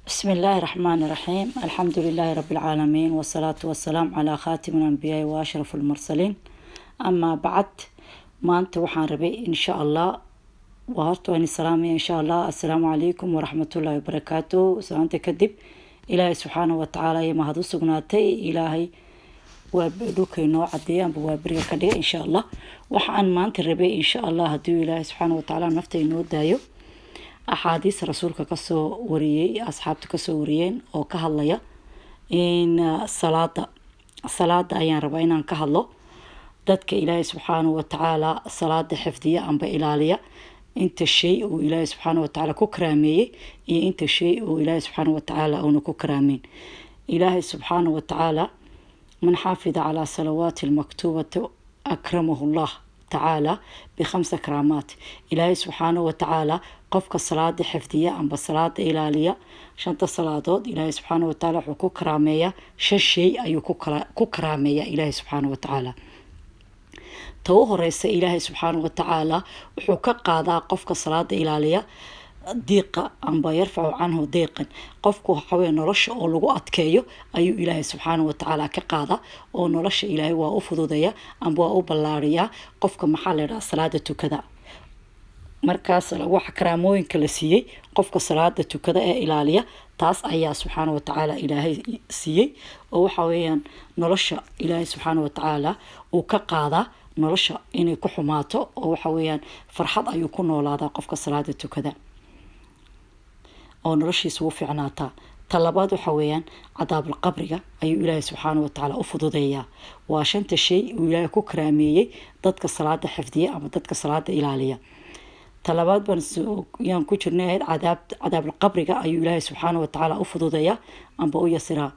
بسم الله الرحمن الرحيم. الحمد لله رب العالمين، والصلاة والسلام على خاتم الأنبياء وأشرف المرسلين. أما بعد، ما أنت وحان ربي إن شاء الله وهرتو أن السلام إن شاء الله. السلام عليكم ورحمة الله وبركاته. سأنت كدب إلهي سبحانه وتعالى ما هذا سجناتي إلهي وبدوك نوع عديان بوابريا كدي إن شاء الله. وحان ما أنت ربي إن شاء الله هدو إلهي سبحانه وتعالى نفتي نود دايو أحاديث رسولك كسو وريي أصحابتك كسو وريين أو كهالليا إن الصلاة أيان ربعين كهالله dadka ilaahay subxaanahu watacaala salaada xifdiya amba ilaaliya inta shay uu ilaahay subxaanahu watacaala ku karaameeyey iyo inta shay uu ilaahay subxaanahu watacaala uuna ku karaameyn. ilaahay subxaanahu watacaala man xaafida calaa salawaati almaktuubati akramahu llah tacaala bikhamsa karaamaat. ilaahay subxaanahu watacaala qofka salaada xifdiya amba salaada ilaaliya shanta salaadood ilaahay subxaanahu watacaala wuxuu ku karaameeyaa shan shay ayuu ku karaameeyaa ilaahay subxaanahu watacaala. تو هريسة إلهي سبحانه وتعالى وحوك قادا قفك صلاة إلالية ضيقة أم بيرفع عنه ضيقا قفك حوي نرش أو لغو أتكيو أيو إلهي سبحانه وتعالى كقادا أو نرش إلهي وأفضو ديا أم بوا بلاريا قفك محل صلاة كذا markaas wax karaamooyin kala siiyay qofka salaada tukada ee ilaaliya taas ayaa subxaanahu wa ta'ala ilaahay siiyay oo waxa weeyaan nolosha ilaahay subxaanahu wa ta'ala uu ka qaada nolosha inay ku xumaato oo waxa weeyaan farxad ayuu ku noolaadaa qofka salaada tukada oo noloshiisa u fiicnaata. talabaad waxa weeyaan cadaabul qabriga ayuu ilaahay subxaanahu wa ta'ala u fududeeyaa. waa shanta shay uu ilaahay ku karaameeyay dadka salaada xifdiya ama dadka salaada ilaaliya. talabaad baan yaan ku jirnay cadaab qabriga ayuu ilaahay subxaanahu wa ta'ala u fududeeyaa amba u yasiraa.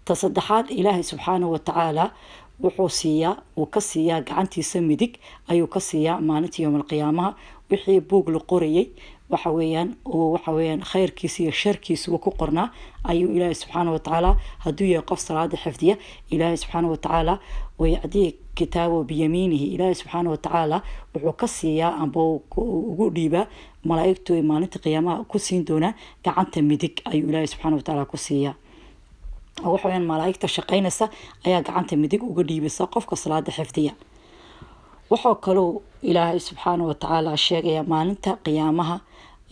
tasaddexaad ilaahay subxaanahu wa ta'ala wuxuu ka siiyaa gacantiisa midig ayuu ka siiyaa maalinta yawmal qiyaamaha wixii buug la qorayay waxa weeyaan khayrkiisa iyo sharkiisa ku qornaa ayuu ilaahay subxaanahu wa ta'ala hadduu yahay qof salaada xifdiya ilaahay subxaanahu wa ta'ala ويعطيه كتابه بيمينه. إلهي سبحانه وتعالى وحكسيا أبو وجوديبا ملائكته إيمانة قيامة كسين دونا كعنت مدك أي إلهي سبحانه وتعالى كسيا أو حوين ملائكة شقينسا أي كعنت مدك وجوديبا سقف كصلاة حفظية وحكلو إلهي سبحانه وتعالى الشيء إيمانة قيامها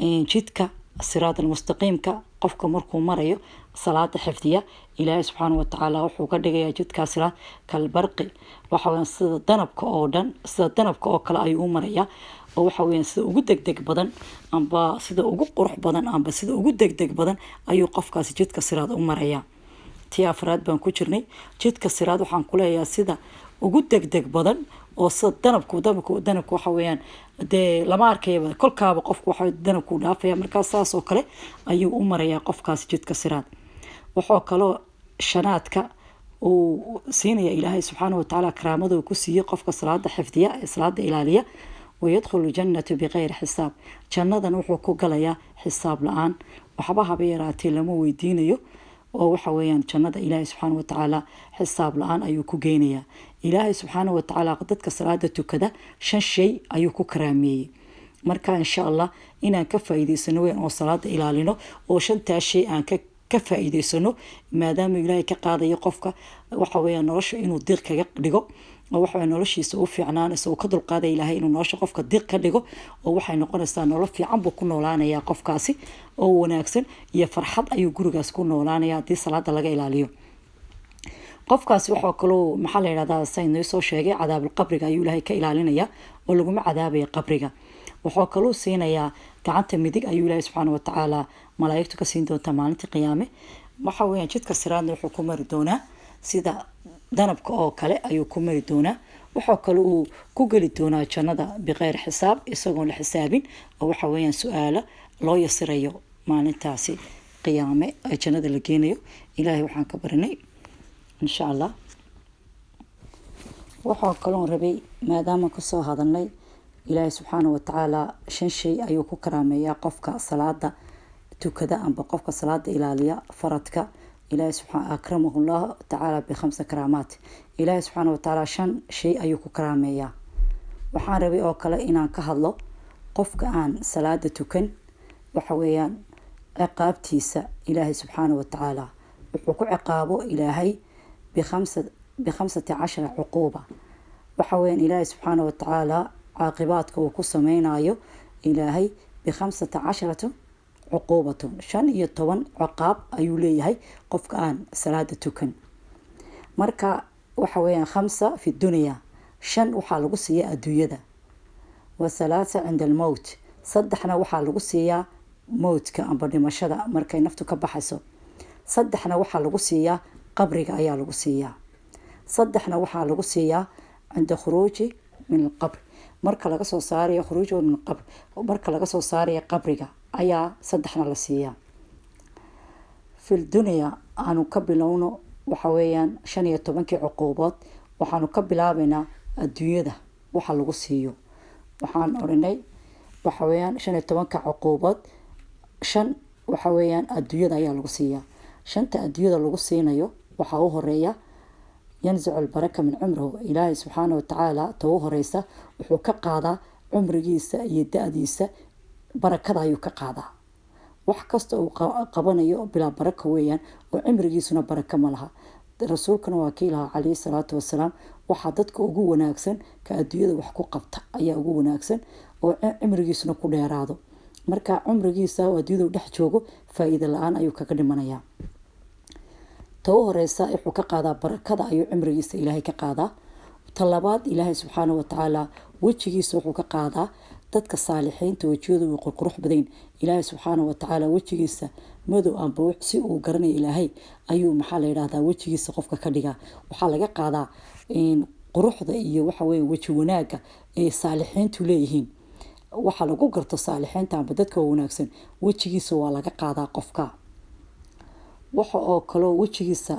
إن جدك الصراط المستقيم قفك مركو مريو صلاة حفظية إلهي سبحانه وتعالى وحو قدقيا جدك صلاة كالبرقي وحوين سيدا دنبك أو دن سيدا دنبك أو كلا أي أمريا وحوين سيدا ugu degdeg badan amba sida ugu qurux badan amba sida ugu degdeg badan ayuu qofkaasi jidka siraad u maraya. tii afraad baan ku jirnay jidka siraad waxaan ku leeyahay sida ugu degdeg badan oo sida danabku waxa weeyaan dee lama arkayba kolkaaba qofku waxa danabku dhaafaya markaas saas oo kale ayuu u marayaa qofkaasi jidka siraad. wuxuu kaloo shanaadka uu siinaya ilaahay subxaanahu wa ta'ala karaamada uu ku siiyay qofka salaada xifdiya ee salaada ilaaliya ويدخل الجنة بغير حساب. جنة وحو كغليا حساب لآن وحبا هبيراتي لما ويدينيو oo waxa weeyaan jannada ilaahay subxaanahu wa ta'ala xisaab la'aan ayuu ku geenayaa. ilaahay subxaanahu wa ta'ala dadka salaada tukada shan shay ayuu ku karaameeyay. marka insha Allah inaan ka faa'iideysano weyn oo salaada ilaalino oo shantaa shay aan ka faa'iideysano maadaama ilaahay ka qaadayo qofka waxa weeyaan nolosha inuu diiq kaga dhigo oo waxa noloshiisa u fiicnaanayso oo ka dulqaaday ilaahay inuu nolosha qofka diiq ka dhigo oo waxay noqonaysaa nolol fiican buu ku noolaanayaa qofkaasi oo wanaagsan iyo farxad ayuu gurigaas ku noolaanayaa haddii salaada laga ilaaliyo. qofkaasi waxa kaloo maxaa la yiraahdaa saynay soo sheegay cadaabul qabriga ayuu ilaahay ka ilaalinaya oo laguma cadaabaya qabriga. wuxuu kaloo siinayaa gacanta midig ayuu ilaahay subxaanahu wa ta'ala malaa'iktu ka siin doonta maalinta qiyaame. waxa weeyaan jidka siraadna wuxuu ku mari doonaa sida danabka oo kale ayuu ku mari doonaa. wuxuu kale uu ku geli doonaa jannada biqeyr xisaab isagoo la xisaabin oo waxa weeyaan su'aalo loo yasirayo maalintaasi qiyaame ay jannada la geenayo. ilaahay waxaan ka barinay insha Allah. wuxuu kaloo rabay maadaama ku soo hadalnay ilaahay subxaanahu wa ta'ala shan shay ayuu ku karaameeyaa qofka salaada tukada amba qofka salaada ilaaliya faradka. إلهي سبحانه أكرمه الله تعالى بخمس كرامات. إلهي سبحانه وتعالى شن شيء أيوك كرامية وحان ربي أو كلا إنان كهالله قفك عن صلاة تكن وحويان عقابتيسا إلهي سبحانه وتعالى وحكو عقابه إلهي بخمسة عشر عقوبة وحوين إلهي سبحانه وتعالى عاقباتك وكسا مينايو إلهي بخمسة عشرة عقوبة شن يطوان عقاب أيوليهي قفك آن صلاة تكن مركا وحوين 5 في الدنيا شن وحا لغو سيا الدويدة وثلاثة عند الموت صدحنا وحا لغو سيا موتك أمبر دمشدا مركا نفتو كبحسو صدحنا وحا لغو سيا قبرك أيا لغو سيا صدحنا وحا لغو سيا عند خروجي من القبر marka laga soo saarayo khuruuj min qabr marka laga soo saarayo qabriga ayaa saddexna la siiyaa fil dunya aanu ka bilowno waxa weeyaan 15 cuquubood waxaanu ka bilaabaynaa adduunyada waxa lagu siiyo waxaan oranay waxa weeyaan 15 cuquubood shan waxa weeyaan adduunyada ayaa lagu siiyaa shanta adduunyada lagu siinayo waxa uu horeeya ينزع البركة من عمره إلهي سبحانه وتعالى توه ريسا وحوكا قادا عمريسا يداديسا بركة يوكا قادا وحكستو قبانيو بلا بركة ويان وعمريسنا بركة مالها رسولكنا وكيلها عليه الصلاة والسلام وحادتك أقوه ناكسن كأدوية وحكو قبطة أي أقوه ناكسن وعمريسنا كله يرادو مركا عمريسا وأدوية ودحجوغو فإذا الآن أيوكا قدمانيا توه ريسا يحو كقادا بركة أيو عمريسا إلهي كقادا طلبات إلهي سبحانه وتعالى وجهيسا يحو كقادا dadka saalixiinta wajiyadu way qurqurux badan ilaahay subxaanahu wa ta'ala wajigiisa madow aan buux si uu garanay ilaahay ayuu maxaa la yiraahdaa wajigiisa qofka ka dhiga waxa laga qaadaa in quruxda iyo waxa weeye waji wanaaga ee saalixiintu leeyihiin waxa lagu garto saalixiinta ama dadka wanaagsan wajigiisa waa laga qaadaa qofka waxa oo kale wajigiisa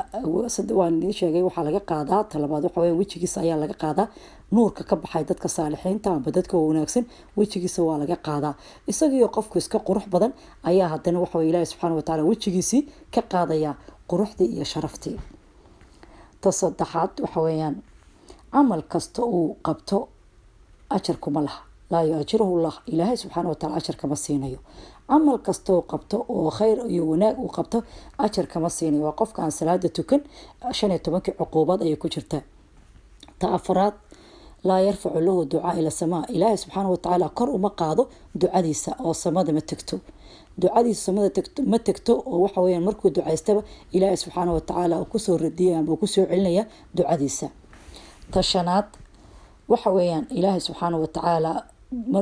waan sheegay waxa laga qaadaa talabaad waxa weeye wajigiisa ayaa laga qaadaa nuurka ka baxay dadka saalixiinta ama dadka wanaagsan wajigiisa waa laga qaadaa isagoo qofku iska qurux badan ayaa hadana waxa Ilaahay subxaanahu wa ta'ala wajigiisi ka qaadaya quruxdii iyo sharaftii tasaddaxaad waxa weeyaan amal kasta uu qabto ajarkuma laha laa yajruhu Allah Ilaahay subxaanahu wa ta'ala ajar kama siinayo amal kasta uu qabto oo khayr iyo wanaag uu qabto ajar kama siinayo waa qofka aan salaada tukan 15 cuquubad ay ku jirtaa taafaraad لا يرفع له دعاء إلى السماء إلهي سبحانه وتعالى كر وما قاضو دعاء ديسا أو السماء ما تكتو دعاء ديسا السماء ما تكتو وحويا مركو دعاء استوى إلهي سبحانه وتعالى وكسو الردية وكسو علنية دعاء ديسا تشانات وحويا إلهي سبحانه وتعالى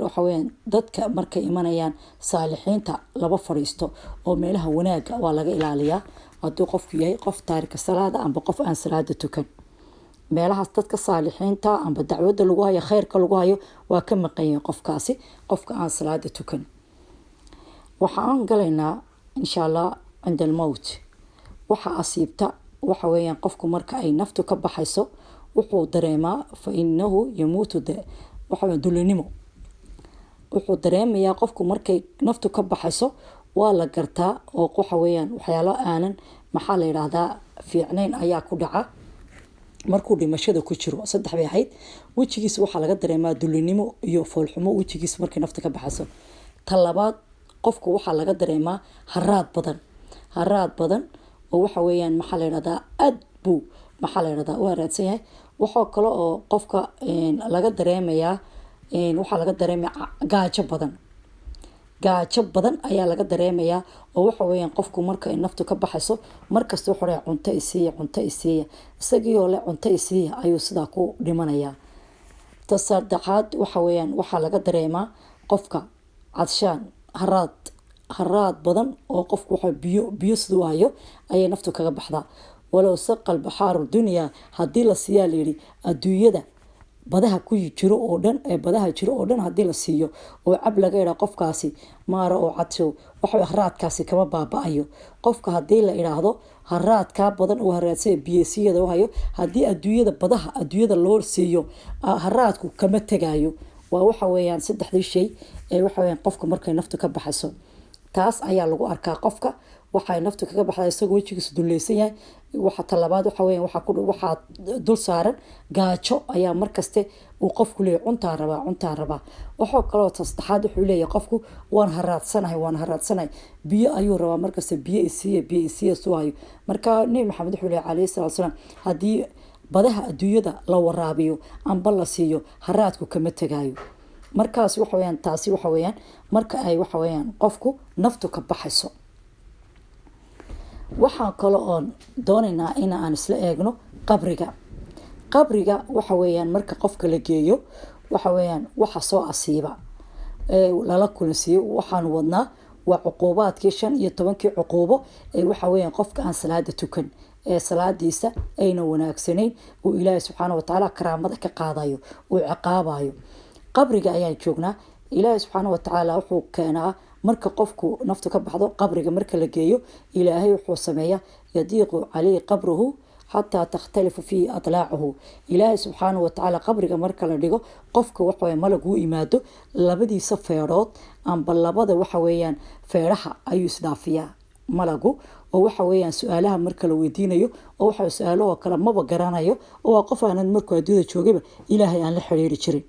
وحويا ضدك مركا إيمانيان صالحين تا لبا فريستو وميلها وناق والاغا إلاليا ودو قف يهي قف تارك الصلاة أم بقف أن صلاة تكن meelahaas dadka saalixiinta amba dacwada lagu hayo khayrka lagu hayo waa ka maqan qofkaasi qofka aan salaada tukan waxaan galaynaa insha Allah عند الموت waxa asiibta waxa weeyaan qofku marka ay naftu ka baxayso wuxuu dareemaa fa innahu yamuutu waxa dulinimo wuxuu dareemayaa qofku markay naftu ka baxayso waa la gartaa oo waxa weeyaan waxyaalo aanan maxaa la yiraahdaa fiicnayn ayaa ku dhaca markuu dhimashada ku jiro saddex bay ahayd wajigiisa waxa laga dareemaa dulinimo iyo foolxumo wajigiisa markay nafta ka baxayso talabaad qofku waxa laga dareemaa haraad badan oo waxa weeyaan maxaa la yiraahdaa aad buu maxaa la yiraahdaa waa raadsan yahay waxa kale oo qofka laga dareemayaa waxa laga dareemaa gaajo badan ayaa laga dareemayaa oo waxa weeyaan qofku marka ay naftu ka baxayso markasta wuxuu leeyahay cunto isiiya isagoo leh cunto isiiya ayuu sidaa ku dhimanayaa tasaddaxaad waxa weeyaan waxa laga dareemaa qofka cadshaan haraad badan oo qofku waxa biyo sidoo hayo ayay naftu kaga baxdaa walow saqal baxaaru dunya hadii la siyaa leeyahay adduunyada badaha ku jiro oo dhan hadii la siiyo oo cab laga yiraahdo qofkaasi maara oo cadsho waxa haraadkaasi kama baabaayo qofka hadii la yiraahdo haraadka badan oo haraadsan biyasiyada oo hayo hadii adduunyada loo siiyo haraadku kama tagayo waa waxa weeyaan saddexdii shay ee waxa weeyaan qofka markay naftu ka baxayso taas ayaa lagu arkaa qofka waxay naftu kaga baxdaa isagoo wejigiisa dulleysan yahay. waxa talabaad waxa weeyaan waxaa dul saaran gaajo ayaa markaste uu qofku leeyahay cuntaan rabaa. waxaa kaloo saddexaad wuxuu leeyahay qofku waan haraadsanahay biyo ayuu rabaa markaste biyo isiiya suwayo. marka nabi maxamed wuxuu leeyahay calayhi salaatu wasalaam haddii badaha adduunyada la waraabiyo amba la siiyo haraadku kama tagaayo. markaas waxa weeyaan taasi waxa weeyaan marka ay waxa weeyaan qofku naftu ka baxayso. waxaan kale oon doonaynaa in aan isla eegno qabriga waxa weeyaan marka qofka la geeyo waxa weeyaan waxa soo asiiba lala kulansiiyo. waxaan wadnaa waa cuquubaadkii 15 cuquubo waxa weeyaan qofka aan salaada tukan salaadiisa ayna wanaagsanayn oo Ilaahay subxaanahu wa ta'aala karaamada ka qaadayo oo ciqaabayo. qabriga ayaan joognaa. Ilaahay subxaanahu wa ta'aala wuxuu keenaa marka qofku naftu ka baxdo qabriga marka la geeyo Ilaahay wuxuu sameeyaa yadiiqu calayhi qabruhu xataa takhtalifu fiihi adlaacuhu. Ilaahay subxaanahu wa ta'aala qabriga marka la dhigo qofka waxa weeye malag uu imaado labadiisa feerood amba labada waxa weeyaan feeraha ayuu isdhaafiyaa malagu oo waxa weeyaan su'aalaha marka la weydiinayo oo waxa su'aalaha kala maba garanayo oo qof aanan markuu adduunyada joogayba Ilaahay aan la xiriiri jirin.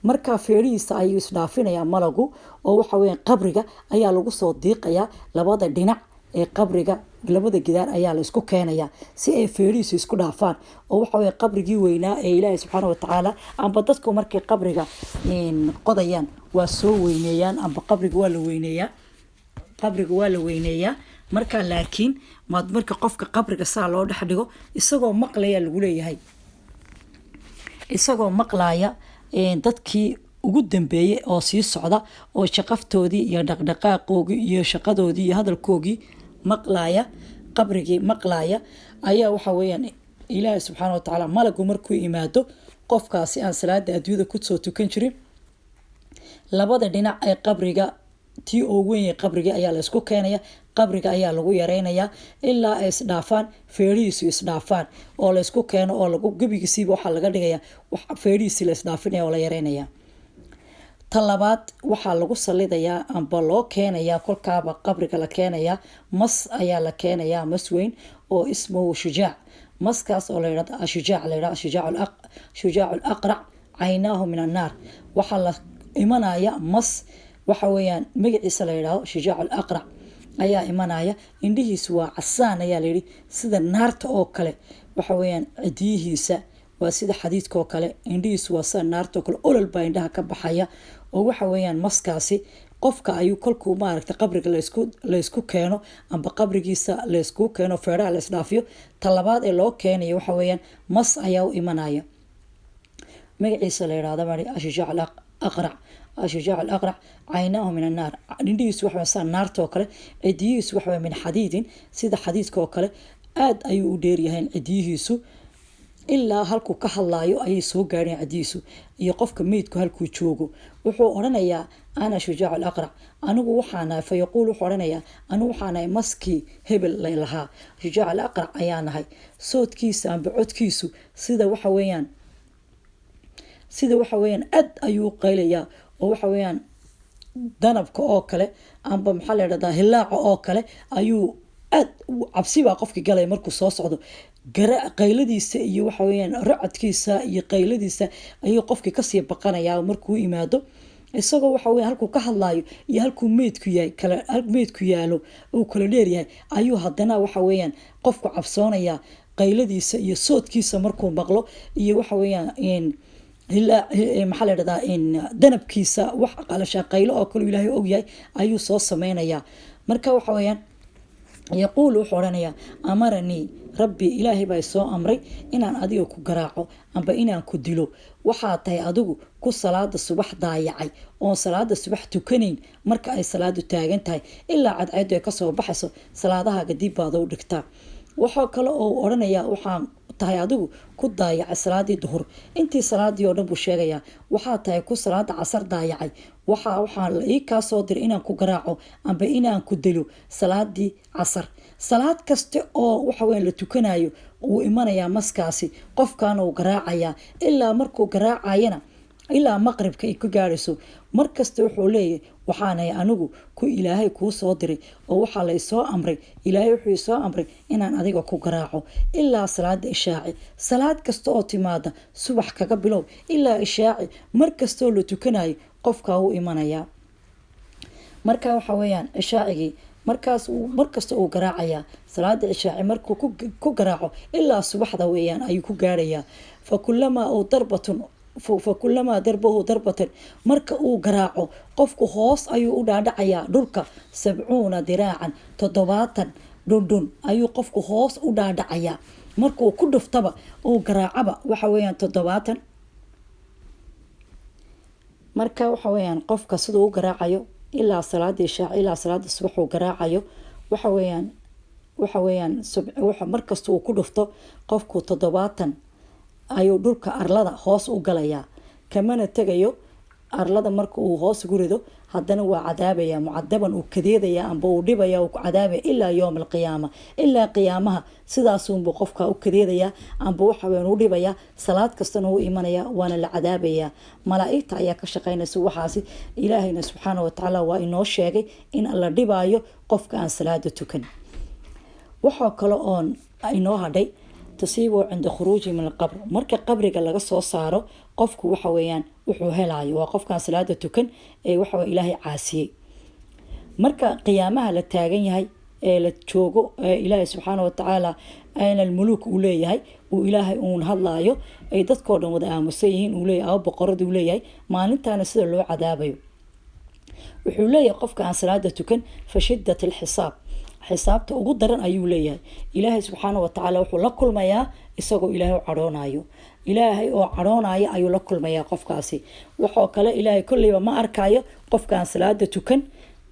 marka feerihiisa ayuu isdhaafinayaa malagu oo waxa weeyaan qabriga ayaa lagu soo diiqayaa labada dhinac ee qabriga labada gidaar ayaa la isku keenayaa si ay feerihiisa isku dhaafaan oo waxa weeyaan qabrigii weynaa ee Ilaahay subxaanahu wa ta'aala amba dadku markay qabriga qodayaan waa soo weyneeyaan amba qabriga waa la weyneeyaa. marka laakiin marka qofka qabriga saa loo dhex dhigo isagoo maqlaya dadkii ugu dambeeyay oo sii socda oo shaqaftoodii iyo dhaqdhaqaaqoodii iyo shaqadoodii iyo hadalkoodii maqlaya ayaa waxa weeyaan Ilaahay subxaanahu wa ta'aala malagu markuu imaado qofkaasi aan salaada adduunyada ku soo tukan jirin labada dhinac ee qabriga tii oo weyn qabriga ayaa la isku keenaya qabriga ayaa lagu yareynayaa ilaa ay isdhaafaan feerihiisu isdhaafaan oo la isku keeno oo lagu gabigiisiiba waxa laga dhigayaa wax feerihiisi la isdhaafinaya oo la yareynayaa. talabaad waxaa lagu salidayaa amba loo keenayaa kolkaaba qabriga la keenayaa mas ayaa la keenayaa mas weyn oo ismuhu shujaac. maskaas oo la yiraahdo shujaac al-aqrac caynaahu min an-naar. waxa la imanaya mas waxa weeyaan magaciisa la yiraahdo shujaac al-aqrac ayaa imanaya indhihiisu waa casaan ayaa la yiri sida naarta oo kale. waxa weeyaan cidiyihiisa waa sida xadiidka oo kale indhihiisu waa sida naarta oo kale olol baa indhaha ka baxaya oo waxa weeyaan maskaasi qofka ayuu kolkuu maaragtay qabriga la isku keeno amba qabrigiisa la isku keeno feeraha la isdhaafiyo talabaad ee loo keenayo waxa weeyaan mas ayaa u imanaya magaciisa la yiraahdo shujaac al-aqrac caynaahu min an-naar. indhihiisu waxa weeyaan sida naarta oo kale cidiyihiisu waxa weeyaan min xadiidin sida xadiidka oo kale aad ayuu u dheer yahay cidiyihiisu ilaa halkuu ka hadlaayo ayay soo gaareen cidiyihiisu iyo qofka meydku halkuu joogo. wuxuu oranayaa ana shujaac al-aqrac anigu waxaana fayaquul wuxuu oranayaa anigu waxaana maskii hebel lahaa shujaac al-aqrac ayaa nahay. soodkiisa amba codkiisu sida waxa weeyaan aad ayuu qaylayaa oo waxa weeyaan danabka oo kale amba maxaa la yiraahdaa hilaaca oo kale ayuu aad cabsi baa qofka galay markuu soo socdo qayladiisa iyo waxa weeyaan racadkiisa iyo qayladiisa ayuu qofka ka sii baqanayaa markuu imaado isagoo waxa weeyaan halkuu ka hadlaayo iyo halkuu meedku yaalo uu kala dheer yahay ayuu haddana waxa weeyaan qofku cabsoonayaa qayladiisa iyo soodkiisa markuu maqlo iyo waxa weeyaan maxaa la yiraahdaa danabkiisa wax qalasha qaylo oo kale Ilaahay og yahay ayuu soo sameynayaa. marka waxa weeyaan yaquul wuxuu oranayaa amarani rabbi Ilaahay baa soo amray inaan adiga ku garaaco amba inaan ku dilo. waxaa tahay adigu ku salaada subax daayacay oo salaada subax tukanayn marka ay salaadu taagan tahay ilaa cadceedu ay ka soo baxayso salaadaha dib baad u dhigtaa. waxaa kale oo oranayaa waxaan tahay adigu ku daayacay salaadii duhur intii salaadii oo dhan buu sheegayaa. waxaa tahay ku salaada casar daayacay waxaa la ii kaa soo diray inaan ku garaaco amba inaan ku dilo salaadii casar. salaad kasta oo waxa weyn la tukanayo uu imanayaa maskaasi qofkan uu garaacayaa ilaa markuu garaacayana ilaa maqribka ay ku gaarayso. markasta wuxuu leeyahay waxaanay anigu ku ilaahay kuu soo diray oo waxaa la isoo amray, ilaahay wuxuu isoo amray inaan adiga ku garaaco ilaa salaada ishaaci. salaad kasta oo timaada subax kaga bilow ilaa ishaaci, markastoo la tukanayo qofkaa u imanayaa. marka waxa weeyaan ishaacigii markasta uu garaacayaa salaada ishaaci markuu ku garaaco ilaa subaxda weeyaan ayuu ku gaarayaa. fakulamaa darbahu darbatan, marka uu garaaco qofku hoos ayuu u dhaadhacayaa dhulka 70 diraacan, 70 dhundhun ayuu qofku hoos u dhaadhacayaa. markuu ku dhuftaba uu garaacaba waxa weeyaan 70. marka waxa weeyaan qofka siduu u garaacayo ilaa salaada ishaaci ilaa salaada subax uu garaacayo waxa weeyaan markasta uu ku dhufto qofku 70 ayuu dhulka arlada hoos u galayaa, kamana tagayo arlada. marka uu hoos ugu rido haddana waa cadaabaya, mucadaban uu kadeedaya amba uu dhibaya, uu cadaabaya ilaa yowm alqiyaama, ilaa qiyaamaha. sidaasunbuu qofka u kadeedaya amba waxa weeyaan u dhibaya. salaad kastana u imanaya waana la cadaabaya. malaa'igta ayaa ka shaqaynaysa waxaasi. ilaahayna subxaana watacaala waa inoo sheegay in la dhibayo qofka aan salaada tukan. waxaa kale oon inoo hadhay tasiibo cinda khuruuji min alqabr, marka qabriga laga soo saaro qofku waxa weeyaan wuxuu helayo waa qofkaan salaada tukan ee waxa weeye ilaahay caasiyey. marka qiyaamaha la taagan yahay ee la joogo ilaahay subxaana watacaala ayna almuluuk uu leeyahay, uu ilaahay uun hadlaayo, ay dadkoo dhan wada aamusan yihiin, uu leeyahay aba boqorada uu leeyahay, maalintaana sida loo cadaabayo. wuxuu leeyahay qofka aan salaada tukan fa shiddat alxisaab, xisaabta ugu daran ayuu leeyahay. ilaahay subxaana watacaala wuxuu la kulmayaa isagoo ilaahay u cadhoonayo, ilaahay oo cadhoonaya ayuu la kulmayaa qofkaasi. waxoo kale ilaahay kolleyba ma arkayo qofkaan salaada tukan.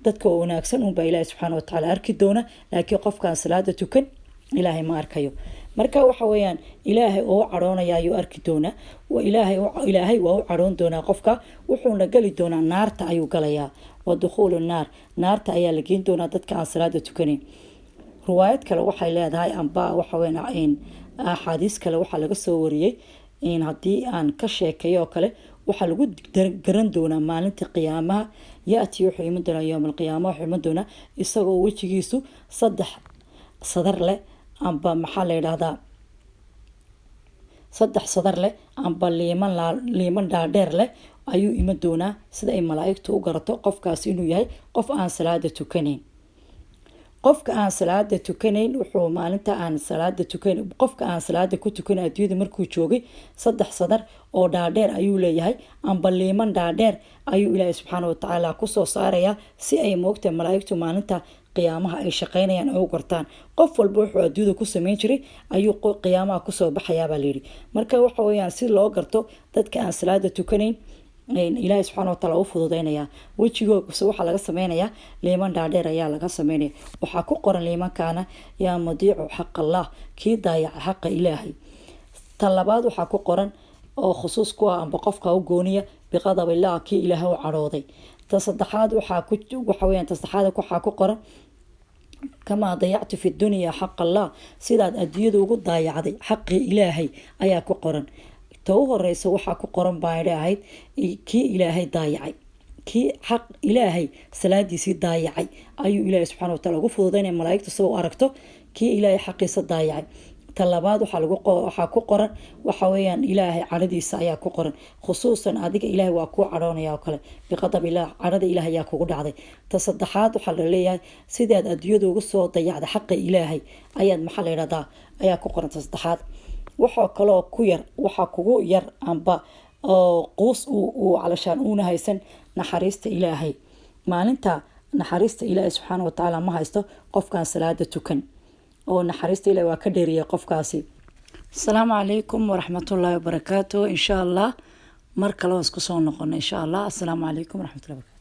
dadka oo wanaagsan unbaa ilaahay subxaana watacaala arki doona, laakiin qofkaan salaada tukan ilaahay ma arkayo. marka waxa weeyaan ilaahay oo u cadhoonaya ayuu arki doonaa. ilaahay waa u cadhoon doonaa qofka, wuxuuna gali doonaa naarta ayuu galayaa. ودخول النار نارتا ayaa la geyn doonaa dadka aan salaada tukanin. riwaayad kale waxay leedahay amba waxa weeyaan axaadiis kale waxa laga soo wariyay in hadii aan ka sheekeeyo kale waxa lagu garan doonaa maalinta qiyaamaha. yaati wuxuu iman doonaa yawm alqiyaama, wuxuu iman doonaa isagoo wajigiisu 3 sadar leh amba maxaa la yiraahdaa 3 sadar leh amba liiman dhaadheer leh ayuu iman doonaa, sida ay malaa'igtu u garato qofkaas inuu yahay qof aan salaada tukanin. qofka aan salaada tukanayn wuxuu maalinta aan salaada tukan qofka aan salaada ku tukan adduunyada markuu joogay 3 sadar oo dhaadheer ayuu leeyahay amba liiman dhaadheer ayuu ilaahay subxaana watacaala ku soo saaraya si ay moogta malaa'igtu maalinta qiyaamaha ay shaqaynayaan ay u gartaan. qof walba wuxuu adduunyada ku sameyn jiray ayuu qiyaamaha ku soo baxayaa baa leeyahay. marka waxa weeyaan si loo garto dadka aan salaada tukanayn ilaahay subxaana watacaala u fududeynaya. wejigooda waxa laga sameynayaa liiman dhaadheer ayaa laga sameynaya. waxaa ku qoran liimankaana yaa madiicu xaq allah, kii daayaca xaqa ilaahay. talabaad waxaa ku qoran oo khusuus ku ah amba qofka u gooniya biqadab illah, kii ilaahay u cadhooday. tasaddexaad waxa weeyaan waxaa ku qoran كما ضيعت في الدنيا حق الله، sidaad adduunyada ugu daayacday xaqii ilaahay ayaa ku qoran. ta u horeysa waxaa ku qoran baa ahayd kii ilaahay daayacay, kii xaq ilaahay salaadiisii daayacay ayuu ilaahay subxaana watacaala ugu fududeynaya malaa'igta sida u aragto kii ilaahay xaqiisa daayacay. ta labaad waxaa ku qoran waxa weeyaan ilaahay cadhadiisa ayaa ku qoran, khusuusan adiga ilaahay waa kuu cadhoonaya oo kale biqadab ilaah, cadhada ilaahay ayaa kugu dhacday. ta saddexaad waxaa la leeyahay sidaad adduunyada ugu soo dayacday xaqi ilaahay ayaad maxaa la yidhahdaa ayaa ku qoran. ta saddexaad waxaa kaloo ku yar waxaa kugu yar amba quus uu calashaan uuna haysan naxariista ilaahay. maalinta naxariista ilaahay subxaana watacaala ma haysto qofkaan salaada tukan, oo naxariista ilaahay waa ka dheeriyay qofkaasi. asalaamu calaykum waraxmatullaahi wabarakaatu. insha allah mar kale waan isku soo noqono insha allah. asalaamu calaykum waraxmatullahi wabarakatu.